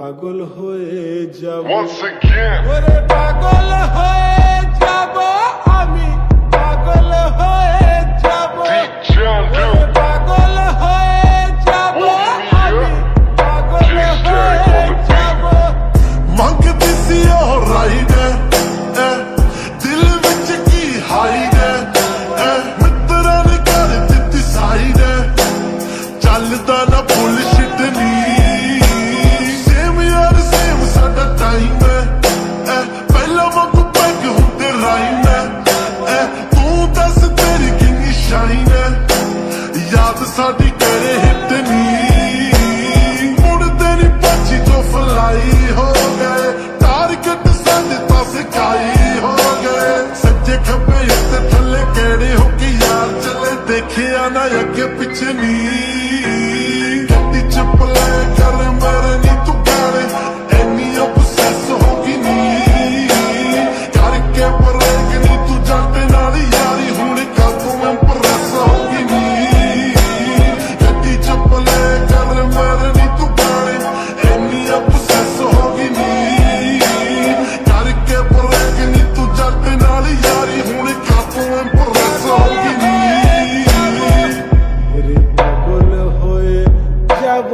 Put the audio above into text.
পাগল হয়ে যাব Once again. ওরে পাগল হয়ে যাব আমি পাগল হয়ে যাব D-Jungle. ওরে পাগল হয়ে যাব আমি পাগল হয়ে যাব ਮੰਗਦੀ ਸੀ ਉਹ ਰਾਈਡ ਦਿਲ ਵਿੱਚ ਕੀ ਹਾਈਡ ਮਿੱਤਰਾਂ ਨੇ ਕਰ ਦਿੱਤੀ ਸਾਈਡ ਚੱਲਦਾ ਨਾ ਬੁਲਸ਼ਿਟ ਨੀ ਸੇਮ ਯਾਰ ਸੇਮ ਸਾਡਾ ਟਾਈਮ ਪਹਿਲਾਂ ਵਾਂਗੂ ਪੈਗ ਹੁੰਦੇ ਰਾਈਮ ਤੂੰ ਦੱਸ ਤੇਰੀ ਕਿੰਨੀ ਸ਼ਾਈਨ ਯਾਦ ਸਾਡੀ ਕਰੇ ਹਿੱਟ ਨੀ ਮੁੜਦੇ ਨੀ ਪਾਛੀ ਤੋਂ ਫਲਾਈ ਹੋ ਗਏ ਟਾਰਗੇਟ ਸਾਡੇ ਤਾਂ ਸਿਕਾਈ ਹੋ ਗਏ ਸੱਜੇ ਖੱਬੇ ਉੱਤੇ ਥੱਲੇ ਕਿਹੜੇ ਹੋ ਕੇ ਯਾਰ ਚੱਲੇ ਦੇਖਿਆ ਨਾ ਅੱਗੇ ਪਿੱਛੇ ਨੀ ਗੱਡੀ ਚ ਪਲੇ ਕਰ ਮੇਰੇ ਨੀ ਤੂੰ ਗਾਣੇ ਐਨੀ obsess ਹੋ ਗਈ ਨੀ ਕਰਕੇ ਬਰੇਕ ਨੀ ਤੂੰ ਜਾਂਦੇ ਨਾਲ ਯਾਰੀ ਹੁਣ ਕਾਤੋਂ ਇੰਪ੍ਰੈਸ ਹੋ ਗਈ ਨੀ ਗੱਡੀ ਚ ਪਲੇ ਕਰ ਮੇਰੇ ਨੀ ਤੂੰ ਗਾਣੇ ਐਨੀ obsess ਹੋ ਗਈ ਨੀ ਕਰਕੇ ਬਰੇਕ ਨੀ ਤੂੰ ਜਾਂਦੇ ਨਾਲ ਯਾਰੀ ਹੁਣ ਕਾਤੋਂ ਇੰਪ੍ਰੈਸ ਹੋ ਗਈ ਨੀ ওরে পাগল হয়ে যাব